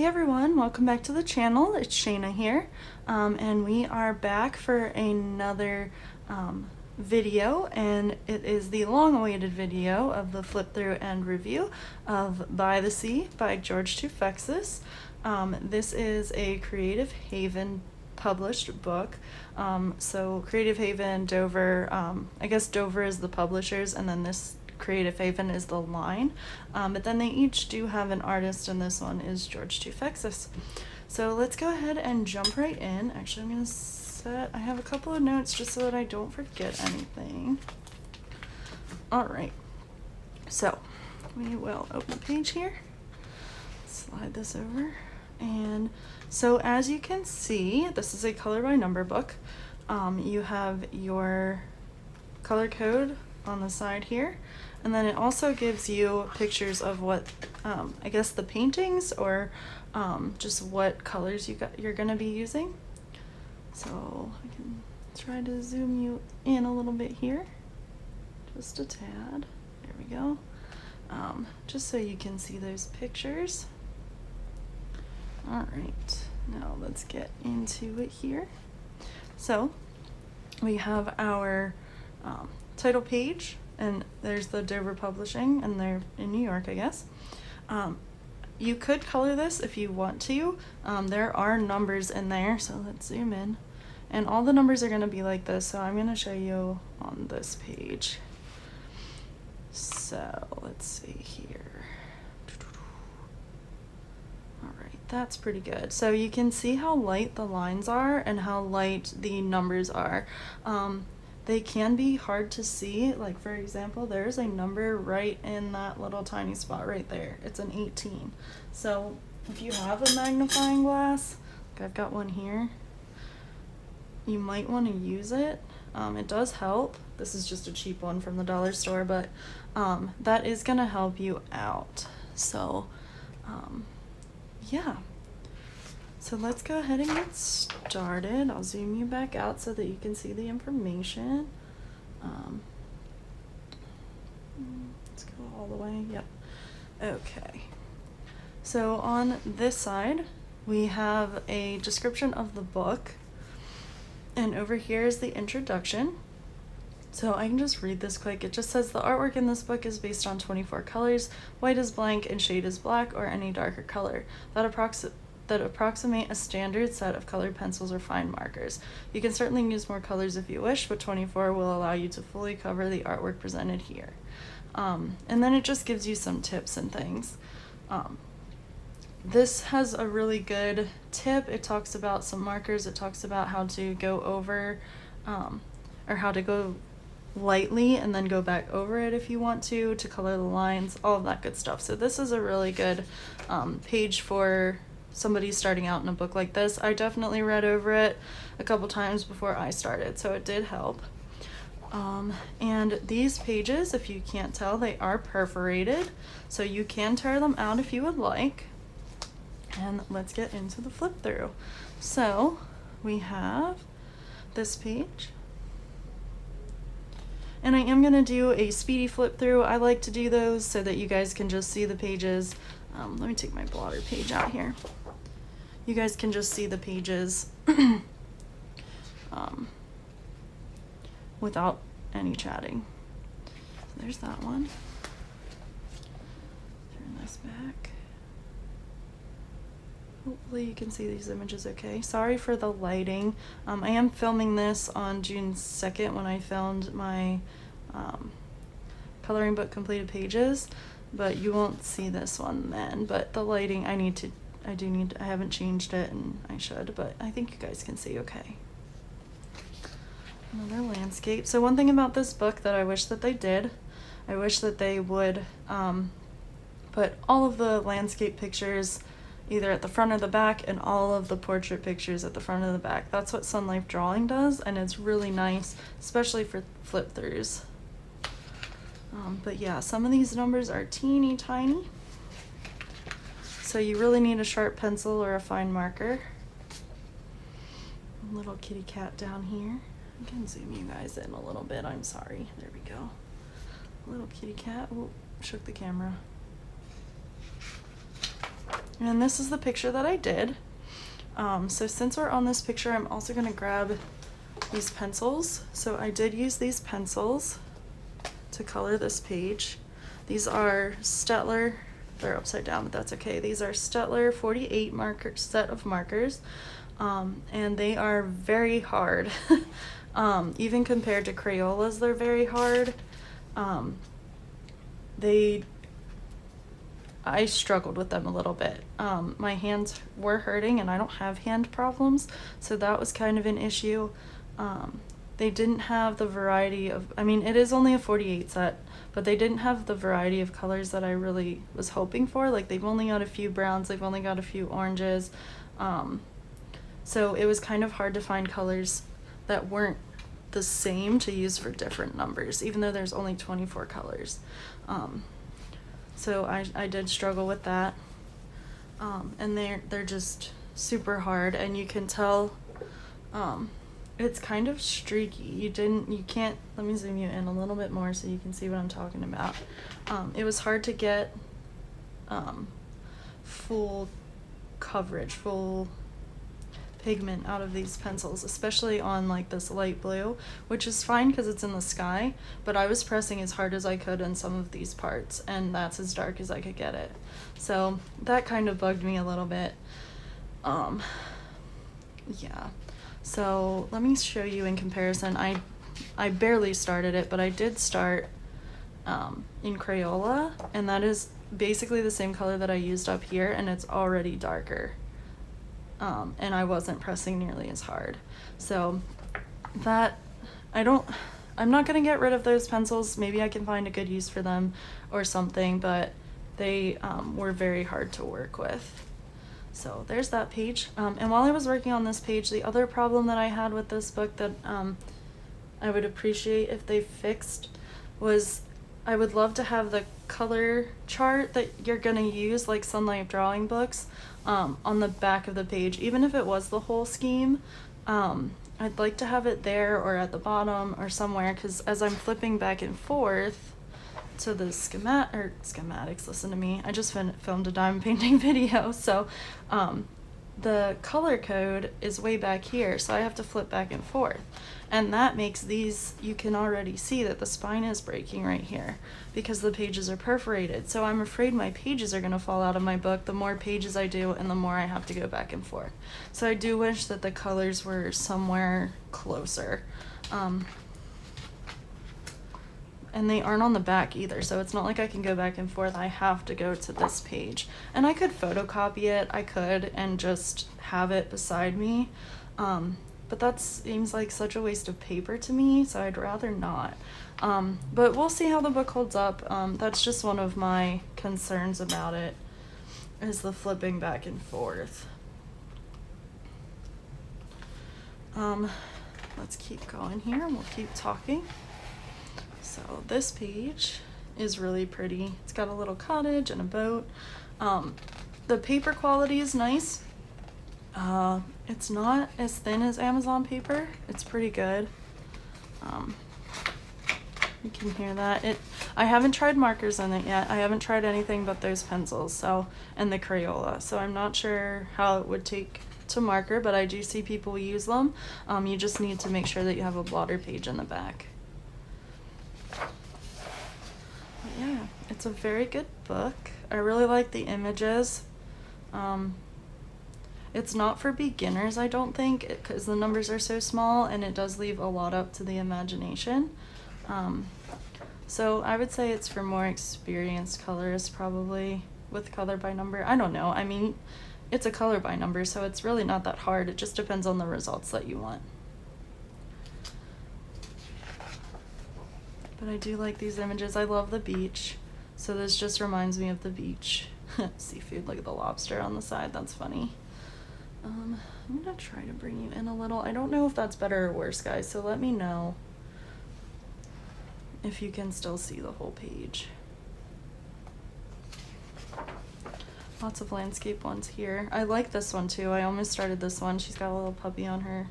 Hey everyone, welcome back to the channel. It's Shayna here, and we are back for another video, and it is the long-awaited video of the flip through and review of By the Sea by George Toufexis. This is a Creative Haven published book. So Creative Haven, Dover, I guess Dover is the publishers, and then this Creative Haven is the line, but then they each do have an artist, and this one is George Toufexis. So let's go ahead and jump right in. Actually, I'm gonna I have a couple of notes just so that I don't forget anything. Alright, so we will open the page here, slide this over, and so as you can see, this is a color by number book. You have your color code on the side here, and then it also gives you pictures of what I guess the paintings or just what colors you're gonna be using. So I can try to zoom you in a little bit here, just a tad. There we go. Just so you can see those pictures. All right, now let's get into it here. So we have our title page, and there's the Dover Publishing, and they're in New York, I guess. You could color this if you want to. There are numbers in there, so let's zoom in. And all the numbers are going to be like this, so I'm going to show you on this page. So let's see here. Alright, that's pretty good. So you can see how light the lines are and how light the numbers are. They can be hard to see. Like, for example, there's a number right in that little tiny spot right there. It's an 18. So if you have a magnifying glass, like I've got one here, you might want to use it. It does help. This is just a cheap one from the dollar store, but that is going to help you out. So yeah. So let's go ahead and get started. I'll zoom you back out so that you can see the information. Let's go all the way. Yep. Okay. So on this side, we have a description of the book. And over here is the introduction. So I can just read this quick. It just says the artwork in this book is based on 24 colors. White is blank and shade is black or any darker color that approximate a standard set of colored pencils or fine markers. You can certainly use more colors if you wish, but 24 will allow you to fully cover the artwork presented here. And then it just gives you some tips and things. This has a really good tip. It talks about some markers. It talks about how to go over, or how to go lightly and then go back over it if you want to color the lines, all of that good stuff. So this is a really good page for somebody starting out in a book like this. I definitely read over it a couple times before I started, so it did help. And these pages, if you can't tell, they are perforated, so you can tear them out if you would like. And let's get into the flip through. So we have this page, and I am going to do a speedy flip through. I like to do those so that you guys can just see the pages. Let me take my blotter page out here. You guys can just see the pages without any chatting. So there's that one. Turn this back. Hopefully you can see these images okay. Sorry for the lighting. I am filming this on June 2nd when I filmed my coloring book completed pages, but you won't see this one then. But the lighting, I haven't changed it, and I should, but I think you guys can see okay. Another landscape. So one thing about this book that I wish that they did, I wish that they would put all of the landscape pictures either at the front or the back, and all of the portrait pictures at the front or the back. That's what Sun Life Drawing does, and it's really nice, especially for flip throughs. But yeah, some of these numbers are teeny tiny, so you really need a sharp pencil or a fine marker. A little kitty cat down here. I can zoom you guys in a little bit, I'm sorry. There we go. A little kitty cat. Oh, shook the camera. And this is the picture that I did. So since we're on this picture, I'm also gonna grab these pencils. So I did use these pencils to color this page. These are Stettler, they're upside down, but that's okay. These are Stettler 48 set of markers, and they are very hard. Even compared to Crayolas, they're very hard. I struggled with them a little bit. My hands were hurting, and I don't have hand problems, so that was kind of an issue. They didn't have the variety of, I mean, it is only a 48 set, but they didn't have the variety of colors that I really was hoping for. Like, they've only got a few browns, they've only got a few oranges. So it was kind of hard to find colors that weren't the same to use for different numbers, even though there's only 24 colors. So I did struggle with that. And they're just super hard, and you can tell it's kind of streaky. You can't, let me zoom you in a little bit more so you can see what I'm talking about. It was hard to get full coverage, full pigment out of these pencils, especially on like this light blue, which is fine because it's in the sky, but I was pressing as hard as I could in some of these parts, and that's as dark as I could get it. So that kind of bugged me a little bit. Yeah. So let me show you in comparison. I barely started it, but I did start in Crayola, and that is basically the same color that I used up here, and it's already darker. And I wasn't pressing nearly as hard. So that, I'm not gonna get rid of those pencils. Maybe I can find a good use for them or something, but they were very hard to work with. So there's that page. And while I was working on this page, the other problem that I had with this book that I would appreciate if they fixed was, I would love to have the color chart that you're gonna use, like Sunlight drawing books, on the back of the page, even if it was the whole scheme. I'd like to have it there or at the bottom or somewhere, because as I'm flipping back and forth to the schematics, listen to me, I just filmed a diamond painting video, so the color code is way back here, so I have to flip back and forth, and that makes these, you can already see that the spine is breaking right here because the pages are perforated. So I'm afraid my pages are going to fall out of my book the more pages I do and the more I have to go back and forth. So I do wish that the colors were somewhere closer. And they aren't on the back either, so it's not like I can go back and forth. I have to go to this page. And I could photocopy it, and just have it beside me. But that seems like such a waste of paper to me, so I'd rather not. But we'll see how the book holds up. That's just one of my concerns about it, is the flipping back and forth. Let's keep going here and we'll keep talking. So this page is really pretty. It's got a little cottage and a boat. The paper quality is nice. It's not as thin as Amazon paper. It's pretty good. You can hear that. I haven't tried markers on it yet. I haven't tried anything but those pencils, and the Crayola. So I'm not sure how it would take to marker, but I do see people use them. You just need to make sure that you have a blotter page in the back. Yeah, it's a very good book. I really like the images. It's not for beginners, I don't think, because the numbers are so small, and it does leave a lot up to the imagination. So I would say it's for more experienced colorists, probably, with color by number. I don't know. I mean, it's a color by number, so it's really not that hard. It just depends on the results that you want. But I do like these images. I love the beach. So this just reminds me of the beach. Seafood, look at the lobster on the side. That's funny. I'm gonna try to bring you in a little. I don't know if that's better or worse, guys, so let me know if you can still see the whole page. Lots of landscape ones here. I like this one too. I almost started this one. She's got a little puppy on her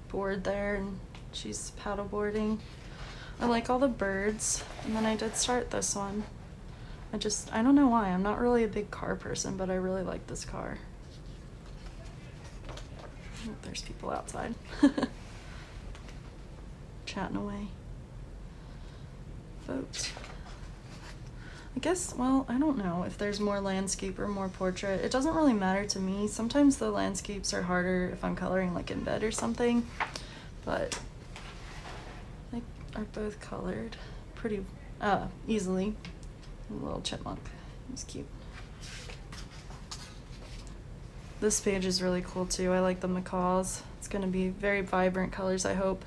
board there, and she's paddleboarding. I like all the birds, and then I did start this one. I don't know why. I'm not really a big car person, but I really like this car. Oh, there's people outside. Chatting away. Vote. I guess, well, I don't know if there's more landscape or more portrait. It doesn't really matter to me. Sometimes the landscapes are harder if I'm coloring like in bed or something, but they are both colored pretty easily. A little chipmunk. He's cute. This page is really cool too. I like the macaws. It's going to be very vibrant colors, I hope.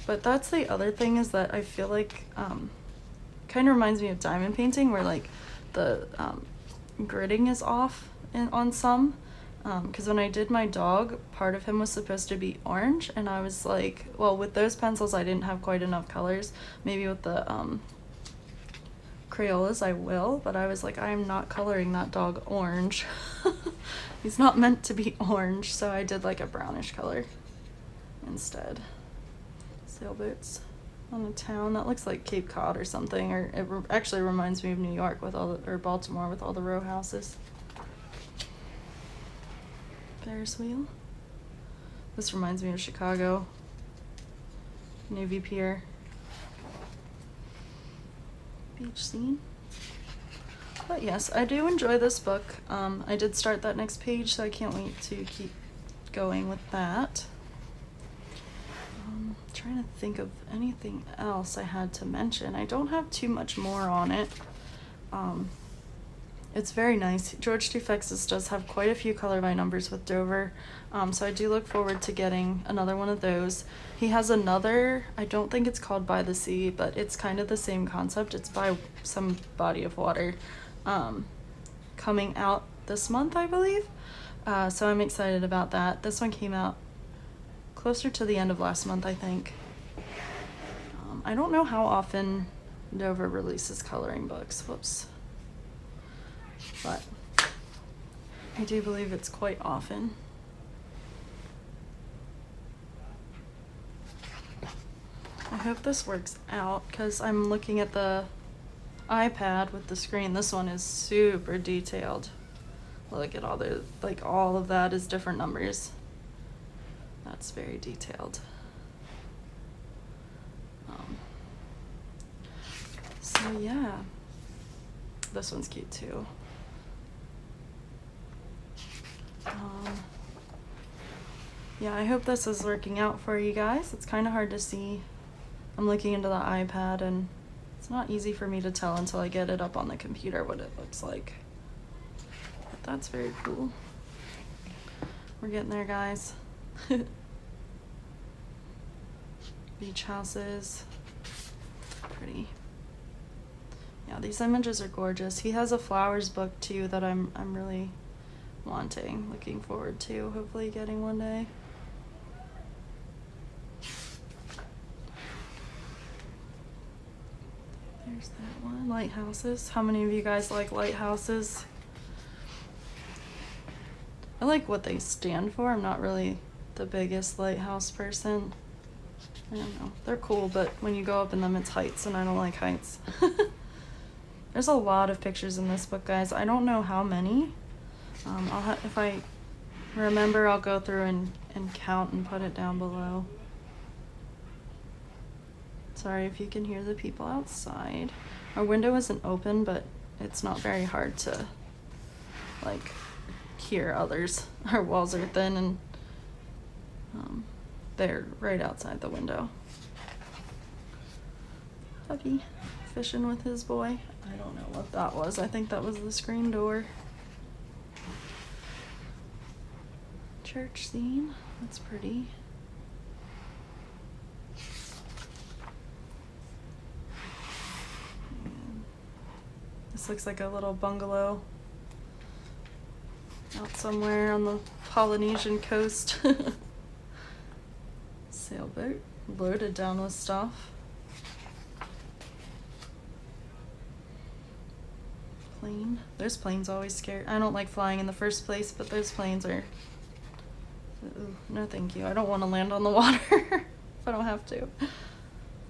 But that's the other thing, is that I feel like kind of reminds me of diamond painting, where like the gridding is off on some. Because when I did my dog, part of him was supposed to be orange, and I was like, well, with those pencils I didn't have quite enough colors. Maybe with the Crayolas I will, but I was like, I am not coloring that dog orange. He's not meant to be orange, so I did like a brownish color instead. Sailboats on a town that looks like Cape Cod or something, or it actually reminds me of New York with all the, or Baltimore with all the row houses. Ferris wheel. This reminds me of Chicago. Navy Pier. Beach scene. But yes, I do enjoy this book. I did start that next page, so I can't wait to keep going with that. Trying to think of anything else I had to mention. I don't have too much more on it. It's very nice. George Toufexis does have quite a few color by numbers with Dover, so I do look forward to getting another one of those. He has another, I don't think it's called By the Sea, but it's kind of the same concept. It's by some body of water, coming out this month, I believe. So I'm excited about that. This one came out closer to the end of last month, I think. I don't know how often Dover releases coloring books. Whoops. But I do believe it's quite often. I hope this works out, because I'm looking at the iPad with the screen. This one is super detailed. Look at all the, like, all of that is different numbers. That's very detailed. So yeah, this one's cute too. Yeah, I hope this is working out for you guys. It's kind of hard to see. I'm looking into the iPad, and it's not easy for me to tell until I get it up on the computer what it looks like. But that's very cool. We're getting there, guys. Beach houses. Pretty. Yeah, these images are gorgeous. He has a flowers book too that I'm really looking forward to, hopefully getting one day. There's that one. Lighthouses. How many of you guys like lighthouses? I like what they stand for. I'm not really the biggest lighthouse person. I don't know. They're cool, but when you go up in them, it's heights, and I don't like heights. There's a lot of pictures in this book, guys. I don't know how many. If I remember, I'll go through and count and put it down below. Sorry if you can hear the people outside. Our window isn't open, but it's not very hard to, like, hear others. Our walls are thin, and they're right outside the window. Puppy fishing with his boy. I don't know what that was. I think that was the screen door. Church scene. That's pretty. And this looks like a little bungalow out somewhere on the Polynesian coast. Sailboat loaded down with stuff. Plane. Those planes always scare. I don't like flying in the first place, but those planes are. Ooh, no thank you. I don't want to land on the water if I don't have to.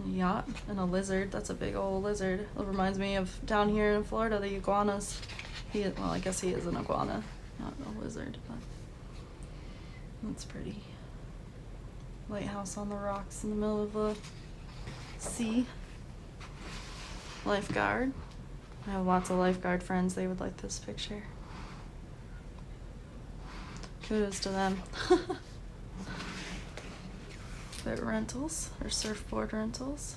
A yacht and a lizard. That's a big old lizard. It reminds me of down here in Florida, the iguanas. Well, I guess he is an iguana, not a lizard, but that's pretty. Lighthouse on the rocks in the middle of the sea. Lifeguard. I have lots of lifeguard friends. They would like this picture. Kudos to them. Boat rentals or surfboard rentals.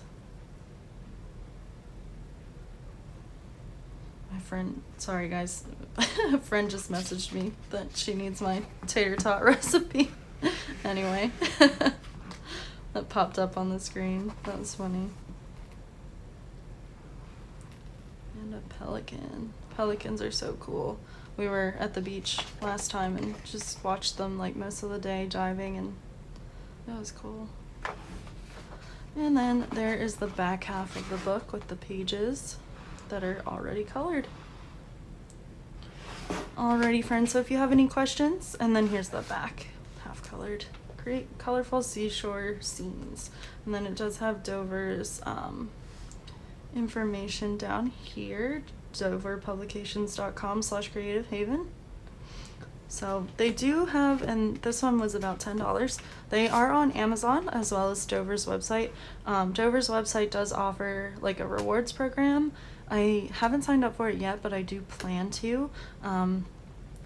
My friend, sorry guys, a friend just messaged me that she needs my tater tot recipe. Anyway, that popped up on the screen. That was funny. And a pelican. Pelicans are so cool. We were at the beach last time and just watched them like most of the day diving, and that was cool. And then there is the back half of the book with the pages that are already colored. Alrighty friends, so if you have any questions, and then here's the back, half colored. Create colorful seashore scenes. And then it does have Dover's information down here, doverpublications.com/creativehaven. So they do have, and this one was about $10. They are on Amazon as well as Dover's website. Dover's website does offer like a rewards program. I haven't signed up for it yet, but I do plan to. I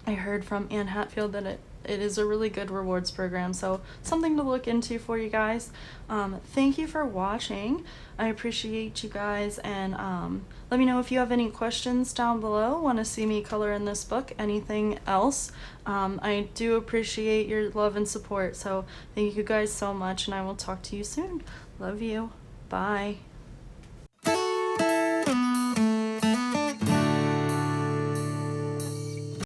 heard from Anne Hatfield that it is a really good rewards program, so something to look into for you guys. Thank you for watching. I appreciate you guys, and let me know if you have any questions down below, want to see me color in this book, anything else. I do appreciate your love and support, so thank you guys so much, and I will talk to you soon. Love you. Bye.